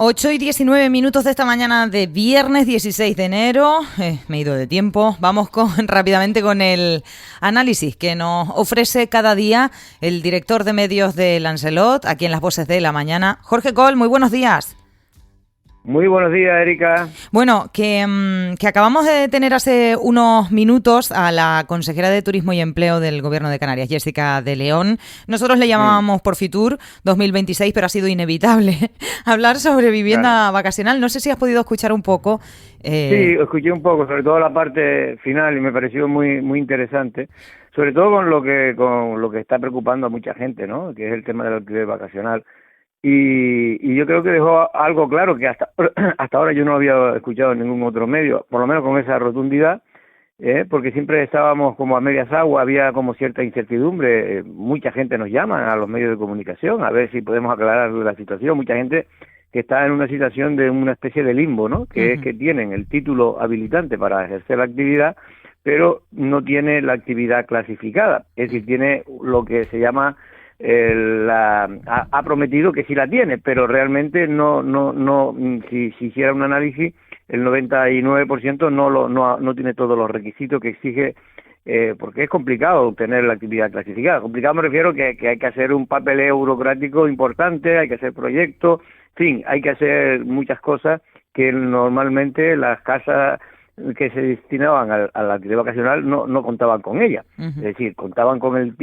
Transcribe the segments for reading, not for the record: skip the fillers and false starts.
8:19 de esta mañana de viernes 16 de enero. Me he ido de tiempo. Vamos rápidamente con el análisis que nos ofrece cada día el director de medios de Lancelot, aquí en Las Voces de la Mañana. Jorge Coll, muy buenos días. Muy buenos días, Erika. Bueno, que acabamos de tener hace unos minutos a la consejera de Turismo y Empleo del Gobierno de Canarias, Jessica de León. Nosotros le llamábamos por Fitur 2026, pero ha sido inevitable hablar sobre vivienda vacacional. No sé si has podido escuchar un poco. Sí, escuché un poco, sobre todo la parte final, y me pareció muy interesante, sobre todo con lo que está preocupando a mucha gente, ¿no? Que es el tema del alquiler vacacional. Y yo creo que dejó algo claro que hasta ahora yo no había escuchado en ningún otro medio, por lo menos con esa rotundidad, porque siempre estábamos como a medias aguas, había como cierta incertidumbre. Mucha gente nos llama a los medios de comunicación a ver si podemos aclarar la situación. Mucha gente que está en una situación de una especie de limbo, ¿no? Que es que tienen el título habilitante para ejercer la actividad, pero no tiene la actividad clasificada, es decir, tiene lo que se llama ha prometido que sí la tiene, pero realmente si hiciera un análisis, el 99% no tiene todos los requisitos que exige, porque es complicado obtener la actividad clasificada. Complicado me refiero que hay que hacer un papeleo burocrático importante, hay que hacer proyectos, en fin, hay que hacer muchas cosas que normalmente las casas que se destinaban a la actividad vacacional no contaban con ella. Es decir, contaban con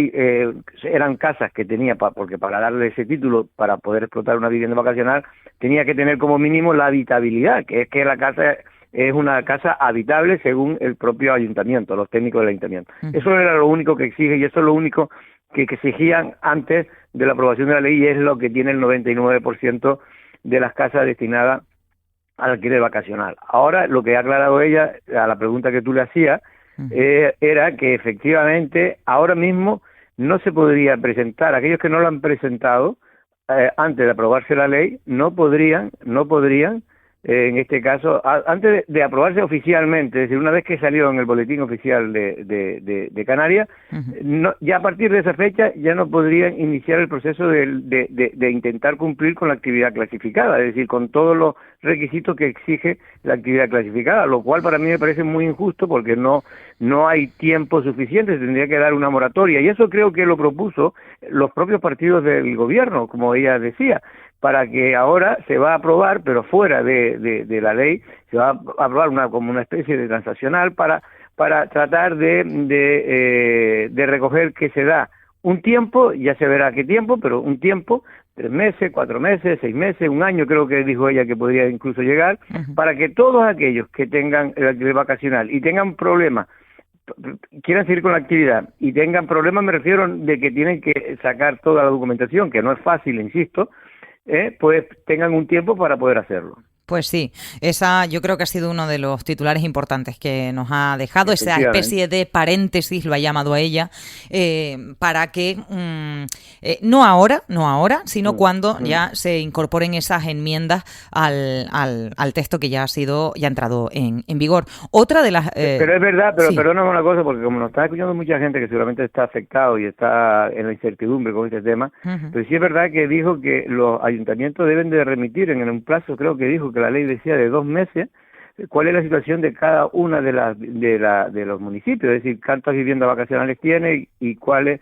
eran casas que tenía, porque para darle ese título, para poder explotar una vivienda vacacional, tenía que tener como mínimo la habitabilidad, que es que la casa es una casa habitable según el propio ayuntamiento, los técnicos del ayuntamiento. Eso era lo único que exige, y eso es lo único que exigían antes de la aprobación de la ley, y es lo que tiene el 99% de las casas destinadas al alquiler vacacional. Ahora, lo que ha aclarado ella a la pregunta que tú le hacías, era que efectivamente ahora mismo no se podría presentar, aquellos que no lo han presentado antes de aprobarse la ley, no podrían en este caso, antes de aprobarse oficialmente, es decir, una vez que salió en el boletín oficial de Canarias, ya a partir de esa fecha ya no podrían iniciar el proceso de intentar cumplir con la actividad clasificada, es decir, con todos los requisitos que exige la actividad clasificada, lo cual para mí me parece muy injusto porque no hay tiempo suficiente, se tendría que dar una moratoria, y eso creo que lo propuso los propios partidos del gobierno, como ella decía, para que ahora se va a aprobar, pero fuera de la ley, se va a aprobar como una especie de transaccional para tratar de recoger que se da un tiempo, ya se verá qué tiempo, pero un tiempo, 3 meses, 4 meses, 6 meses, un año creo que dijo ella que podría incluso llegar, para que todos aquellos que tengan el alquiler vacacional y tengan problemas, quieran seguir con la actividad y tengan problemas, me refiero de que tienen que sacar toda la documentación, que no es fácil, insisto, pues tengan un tiempo para poder hacerlo. Pues sí, esa yo creo que ha sido uno de los titulares importantes que nos ha dejado, esa especie de paréntesis, lo ha llamado a ella, para que no ahora, sino cuando ya se incorporen esas enmiendas al texto que ya ha entrado en vigor. Otra de las... pero es verdad, pero sí. Perdóname una cosa, porque como nos está escuchando mucha gente que seguramente está afectado y está en la incertidumbre con este tema, pero sí es verdad que dijo que los ayuntamientos deben de remitir en un plazo, creo que dijo que la ley decía de 2 meses, cuál es la situación de cada una de los municipios, es decir, cuántas viviendas vacacionales tiene y cuál es,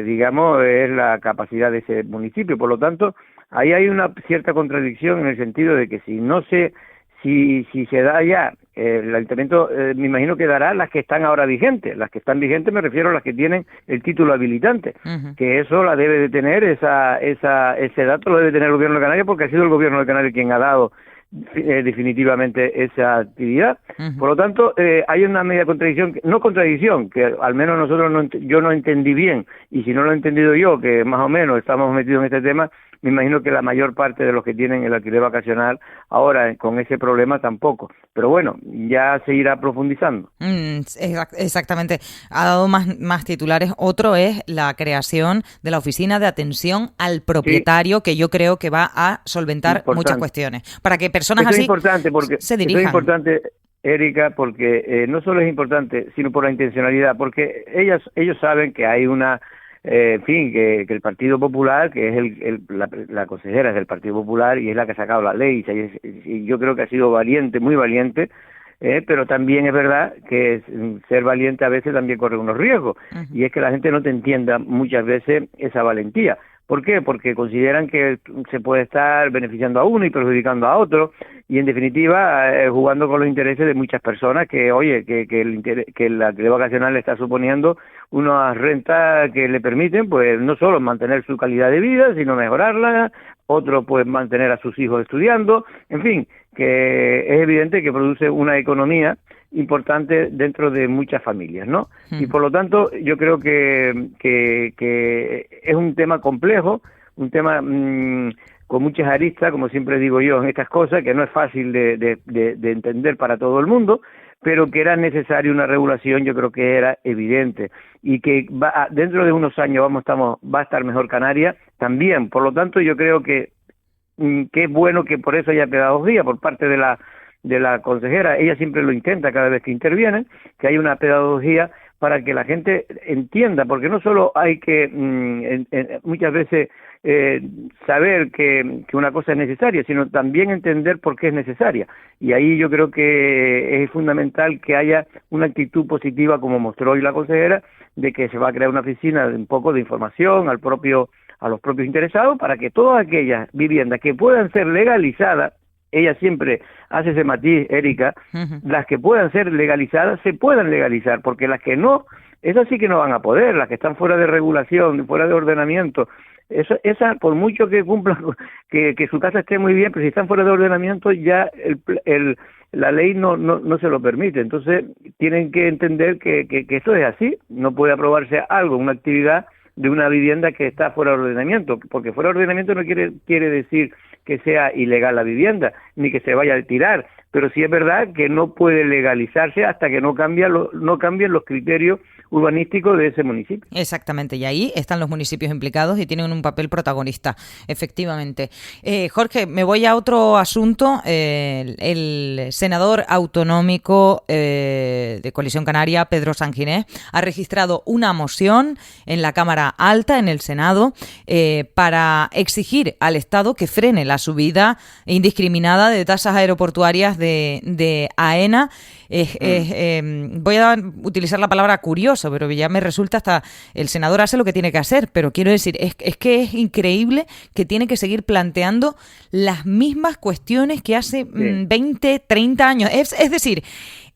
digamos, es la capacidad de ese municipio. Por lo tanto, ahí hay una cierta contradicción en el sentido de que si se da ya, el ayuntamiento me imagino que dará las que están ahora vigentes. Las que están vigentes me refiero a las que tienen el título habilitante, que eso la debe de tener, ese dato lo debe tener el gobierno de Canarias, porque ha sido el gobierno de Canarias quien ha dado definitivamente esa actividad. Por lo tanto, hay una media contradicción, que al menos yo no entendí bien, y si no lo he entendido yo, que más o menos estamos metidos en este tema, me imagino que la mayor parte de los que tienen el alquiler vacacional ahora con ese problema tampoco. Pero bueno, ya se irá profundizando. Exactamente. Ha dado más titulares. Otro es la creación de la Oficina de Atención al Propietario, que yo creo que va a solventar muchas cuestiones. Para que personas así se dirijan. Eso es importante, Erika, porque no solo es importante, sino por la intencionalidad, porque ellos saben que hay una en fin, que el Partido Popular, que es la consejera es del Partido Popular y es la que ha sacado la ley, y yo creo que ha sido valiente, muy valiente, pero también es verdad que ser valiente a veces también corre unos riesgos, y es que la gente no te entienda muchas veces esa valentía. ¿Por qué? Porque consideran que se puede estar beneficiando a uno y perjudicando a otro, y en definitiva jugando con los intereses de muchas personas que, oye, que la actividad vacacional le está suponiendo unas rentas que le permiten, pues, no solo mantener su calidad de vida, sino mejorarla, otro, pues, mantener a sus hijos estudiando, en fin, que es evidente que produce una economía importante dentro de muchas familias, ¿no? Y por lo tanto, yo creo que es un tema complejo, un tema con muchas aristas, como siempre digo yo, en estas cosas, que no es fácil de entender para todo el mundo, pero que era necesaria una regulación, yo creo que era evidente, y que dentro de unos años va a estar mejor Canarias también. Por lo tanto, yo creo que es bueno que por eso haya pedagogía por parte de la consejera. Ella siempre lo intenta cada vez que interviene, que haya una pedagogía para que la gente entienda, porque no solo hay que muchas veces saber que una cosa es necesaria, sino también entender por qué es necesaria. Y ahí yo creo que es fundamental que haya una actitud positiva, como mostró hoy la consejera, de que se va a crear una oficina de un poco de información a los propios interesados, para que todas aquellas viviendas que puedan ser legalizadas, ella siempre hace ese matiz, Erika, las que puedan ser legalizadas se puedan legalizar, porque las que no, esas sí que no van a poder, las que están fuera de regulación, fuera de ordenamiento, esa por mucho que cumplan, que su casa esté muy bien, pero si están fuera de ordenamiento ya la ley no se lo permite. Entonces tienen que entender que esto es así, no puede aprobarse algo, una actividad de una vivienda que está fuera de ordenamiento, porque fuera de ordenamiento no quiere decir que sea ilegal la vivienda, ni que se vaya a tirar, pero sí es verdad que no puede legalizarse hasta que no cambien los criterios urbanísticos de ese municipio. Exactamente, y ahí están los municipios implicados y tienen un papel protagonista, efectivamente. Jorge, me voy a otro asunto. El senador autonómico de Coalición Canaria, Pedro Sanginés, ha registrado una moción en la Cámara Alta, en el Senado, para exigir al Estado que frene la subida indiscriminada de tasas aeroportuarias de AENA. Voy a utilizar la palabra curioso, pero ya me resulta hasta el senador hace lo que tiene que hacer, pero quiero decir, es que es increíble que tiene que seguir planteando las mismas cuestiones que hace 20, 30 años. Es decir,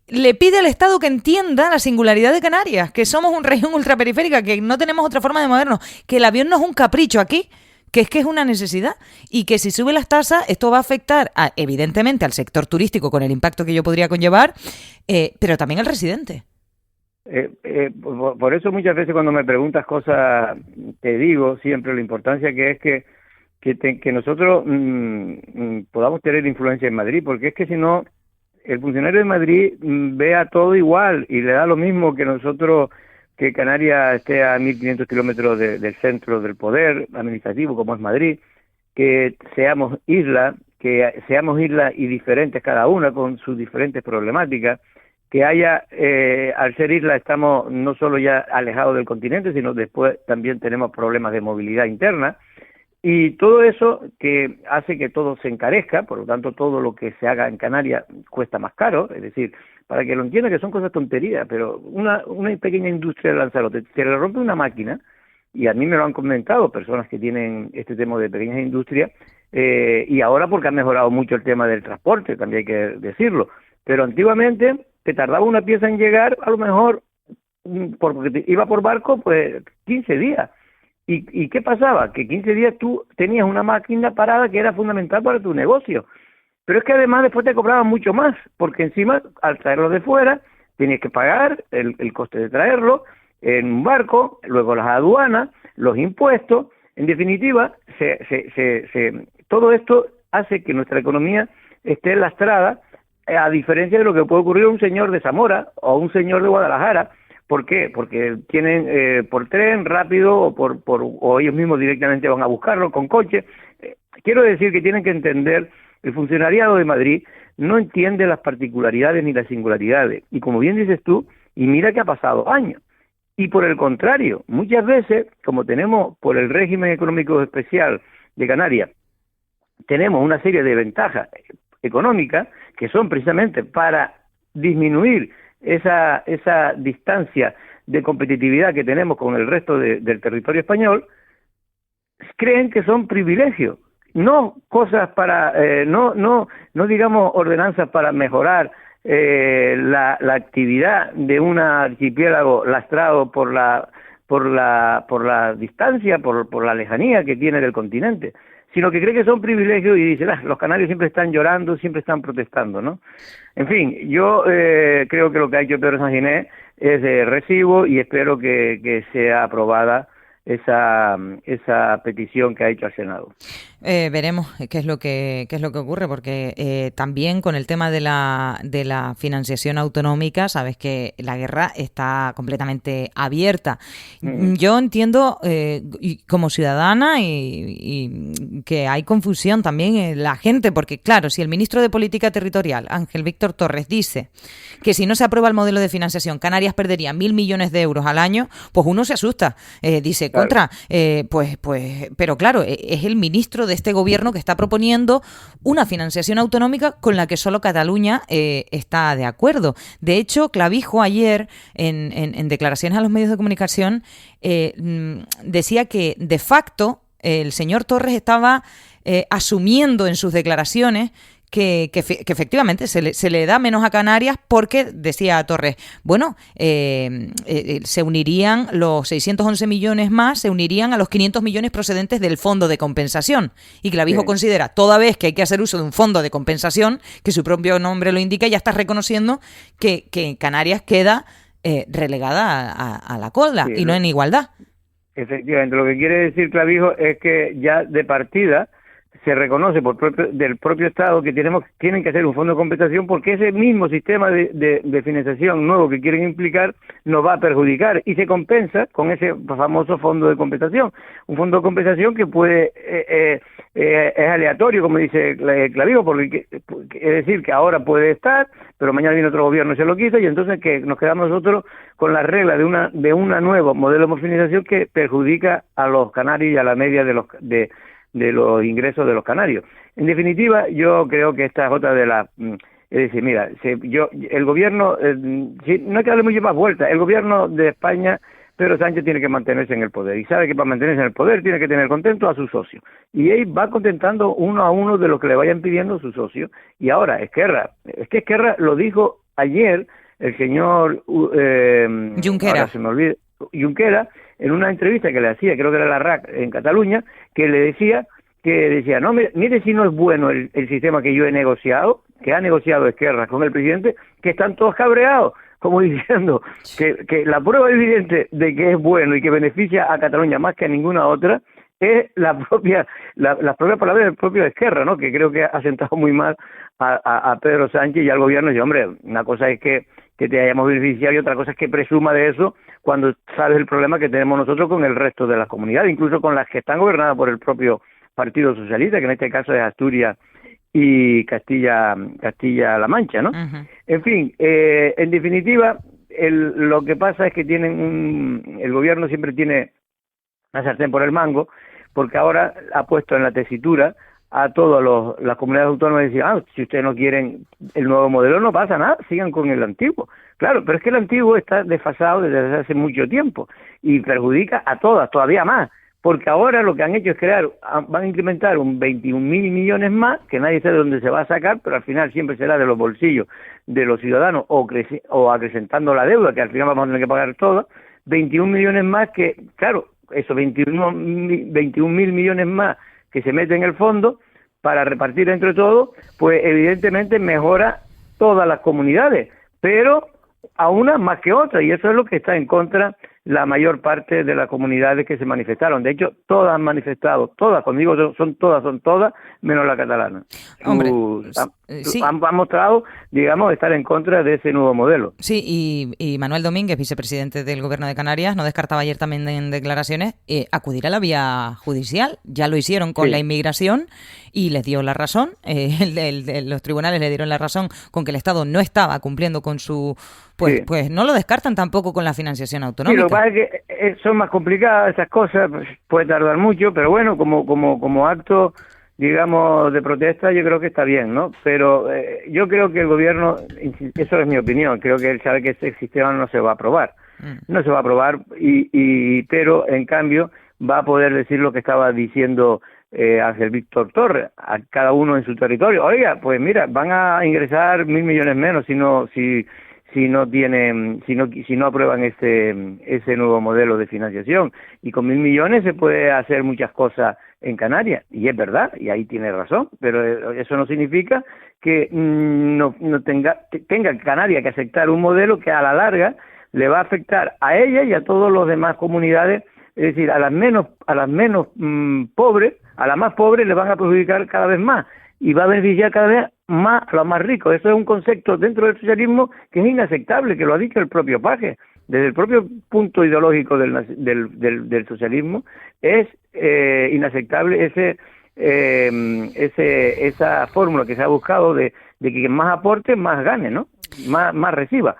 le pide al Estado que entienda la singularidad de Canarias, que somos una región ultraperiférica, que no tenemos otra forma de movernos, que el avión no es un capricho aquí, que es una necesidad, y que si sube las tasas esto va a afectar evidentemente al sector turístico con el impacto que ello podría conllevar, pero también al residente. Por eso muchas veces cuando me preguntas cosas te digo siempre la importancia que es que nosotros podamos tener influencia en Madrid, porque es que si no el funcionario de Madrid ve a todo igual y le da lo mismo que nosotros, que Canarias esté a 1.500 kilómetros del centro del poder administrativo como es Madrid, que seamos isla y diferentes cada una con sus diferentes problemáticas, que haya, al ser isla estamos no solo ya alejados del continente, sino después también tenemos problemas de movilidad interna, y todo eso que hace que todo se encarezca, por lo tanto todo lo que se haga en Canarias cuesta más caro, es decir, para que lo entiendan que son cosas tonterías, pero una pequeña industria de Lanzarote, se le rompe una máquina, y a mí me lo han comentado personas que tienen este tema de pequeñas industrias, y ahora porque ha mejorado mucho el tema del transporte, también hay que decirlo, pero antiguamente te tardaba una pieza en llegar, a lo mejor, porque iba por barco, pues 15 días. ¿Y qué pasaba? Que 15 días tú tenías una máquina parada que era fundamental para tu negocio. Pero es que además después te cobraban mucho más, porque encima, al traerlo de fuera, tenías que pagar el coste de traerlo en un barco, luego las aduanas, los impuestos. En definitiva, todo esto hace que nuestra economía esté lastrada, a diferencia de lo que puede ocurrir a un señor de Zamora o a un señor de Guadalajara. ¿Por qué? Porque tienen por tren rápido o ellos mismos directamente van a buscarlo con coche. Quiero decir que tienen que entender, el funcionariado de Madrid no entiende las particularidades ni las singularidades. Y como bien dices tú, y mira que ha pasado años, Y por el contrario, muchas veces, como tenemos por el régimen económico especial de Canarias, tenemos una serie de ventajas económicas que son precisamente para disminuir esa distancia de competitividad que tenemos con el resto del territorio español, creen que son privilegios, no cosas para, no digamos ordenanzas para mejorar la actividad de un archipiélago lastrado por la distancia, por la lejanía que tiene del continente, sino que cree que son privilegios y dice, los canarios siempre están llorando, siempre están protestando, ¿no? En fin, yo creo que lo que ha hecho Pedro Sanginés es de recibo y espero que sea aprobada esa petición que ha hecho al Senado. Veremos qué es lo que ocurre, porque también con el tema de la financiación autonómica, sabes que la guerra está completamente abierta. Yo entiendo como ciudadana y que hay confusión también en la gente, porque claro, si el ministro de Política Territorial, Ángel Víctor Torres, dice que si no se aprueba el modelo de financiación, Canarias perdería 1.000 millones de euros al año, pues uno se asusta, dice, claro. Pero claro, es el ministro de este gobierno que está proponiendo una financiación autonómica con la que solo Cataluña está de acuerdo. De hecho, Clavijo ayer, en declaraciones a los medios de comunicación, decía que de facto el señor Torres estaba asumiendo en sus declaraciones que efectivamente se le da menos a Canarias porque, decía Torres, bueno, se unirían los 611 millones más, se unirían a los 500 millones procedentes del fondo de compensación. Y Clavijo considera, toda vez que hay que hacer uso de un fondo de compensación, que su propio nombre lo indica, ya está reconociendo que Canarias queda relegada a la cola y no en igualdad. Efectivamente, lo que quiere decir Clavijo es que ya de partida se reconoce del propio Estado que tienen que hacer un fondo de compensación porque ese mismo sistema de financiación nuevo que quieren implicar nos va a perjudicar y se compensa con ese famoso fondo de compensación. Un fondo de compensación que puede es aleatorio, como dice Clavijo, porque es decir, que ahora puede estar, pero mañana viene otro gobierno y se lo quita, y entonces que nos quedamos nosotros con la regla de una nueva modelo de financiación que perjudica a los canarios y a la media de los ingresos de los canarios. En definitiva, yo creo que esta es otra de las... Es decir, mira, el gobierno, no hay que darle mucho más vuelta, el gobierno de España, Pedro Sánchez tiene que mantenerse en el poder, y sabe que para mantenerse en el poder tiene que tener contento a sus socios, y él va contentando uno a uno de lo que le vayan pidiendo sus socios. Y ahora, Esquerra lo dijo ayer, el señor Junquera. Ahora se me olvida, Junquera, en una entrevista que le hacía, creo que era la RAC en Cataluña, que decía, no, mire si no es bueno el sistema que yo he negociado, que ha negociado Esquerra con el presidente, que están todos cabreados, como diciendo que la prueba evidente de que es bueno y que beneficia a Cataluña más que a ninguna otra es las propias palabras del propio Esquerra, ¿no? Que creo que ha sentado muy mal a Pedro Sánchez y al gobierno. Y hombre, una cosa es que te hayamos beneficiado y otra cosa es que presuma de eso cuando sabes el problema que tenemos nosotros con el resto de las comunidades, incluso con las que están gobernadas por el propio Partido Socialista, que en este caso es Asturias y Castilla-La Mancha, ¿no? Uh-huh. En fin, en definitiva, lo que pasa es que el gobierno siempre tiene la sartén por el mango, porque ahora ha puesto en la tesitura a todas las comunidades autónomas y decir, si ustedes no quieren el nuevo modelo, no pasa nada, sigan con el antiguo. Claro, pero es que el antiguo está desfasado desde hace mucho tiempo y perjudica a todas, todavía más, porque ahora lo que han hecho es van a incrementar un 21.000 millones más, que nadie sabe dónde se va a sacar, pero al final siempre será de los bolsillos de los ciudadanos o acrecentando la deuda, que al final vamos a tener que pagar todas, 21 millones más que, claro, esos 21.000 millones más que se meten en el fondo para repartir entre todos, pues evidentemente mejora todas las comunidades, pero a unas más que otras, y eso es lo que está en contra la mayor parte de las comunidades que se manifestaron. De hecho, todas han manifestado, todas, cuando digo son todas, menos la catalana. Hombre, Sí. Han mostrado, digamos, estar en contra de ese nuevo modelo. Sí, y Manuel Domínguez, vicepresidente del Gobierno de Canarias, no descartaba ayer también en declaraciones acudir a la vía judicial. Ya lo hicieron con la inmigración y les dio la razón. Los tribunales le dieron la razón con que el Estado no estaba cumpliendo con su... Pues no lo descartan tampoco con la financiación autonómica. Sí, lo que pasa es que son más complicadas esas cosas, puede tardar mucho, pero bueno, como acto, digamos, de protesta, yo creo que está bien, ¿no? Pero yo creo que el gobierno, eso es mi opinión, creo que él sabe que ese sistema no se va a aprobar. No se va a aprobar, pero en cambio va a poder decir lo que estaba diciendo Ángel Víctor Torres, a cada uno en su territorio. Oiga, pues mira, van a ingresar 1.000 millones menos si no aprueban ese nuevo modelo de financiación, y con 1.000 millones se puede hacer muchas cosas en Canarias, y es verdad, y ahí tiene razón, pero eso no significa que no tenga Canarias que aceptar un modelo que a la larga le va a afectar a ella y a todas las demás comunidades, es decir, a las menos pobres, a las más pobres le van a perjudicar cada vez más, y va a beneficiar cada vez más a los más ricos. Eso es un concepto dentro del socialismo que es inaceptable, que lo ha dicho el propio Paje. Desde el propio punto ideológico del socialismo es inaceptable esa fórmula que se ha buscado de que quien más aporte, más gane, ¿no? Más reciba.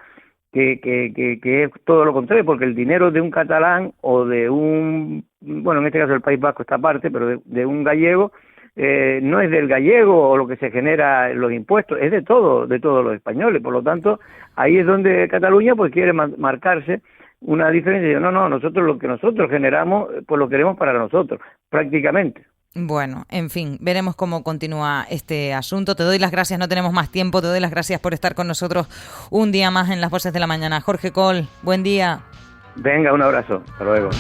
Que es todo lo contrario, porque el dinero de un catalán o de un, bueno, en este caso el País Vasco esta parte, pero de un gallego, no es del gallego o lo que se genera en los impuestos, es de todos los españoles. Por lo tanto, ahí es donde Cataluña pues quiere marcarse una diferencia. No, nosotros lo que nosotros generamos, pues lo queremos para nosotros, prácticamente. Bueno, en fin, veremos cómo continúa este asunto. Te doy las gracias, no tenemos más tiempo. Te doy las gracias por estar con nosotros un día más en Las Voces de la Mañana. Jorge Coll, buen día. Venga, un abrazo. Hasta luego.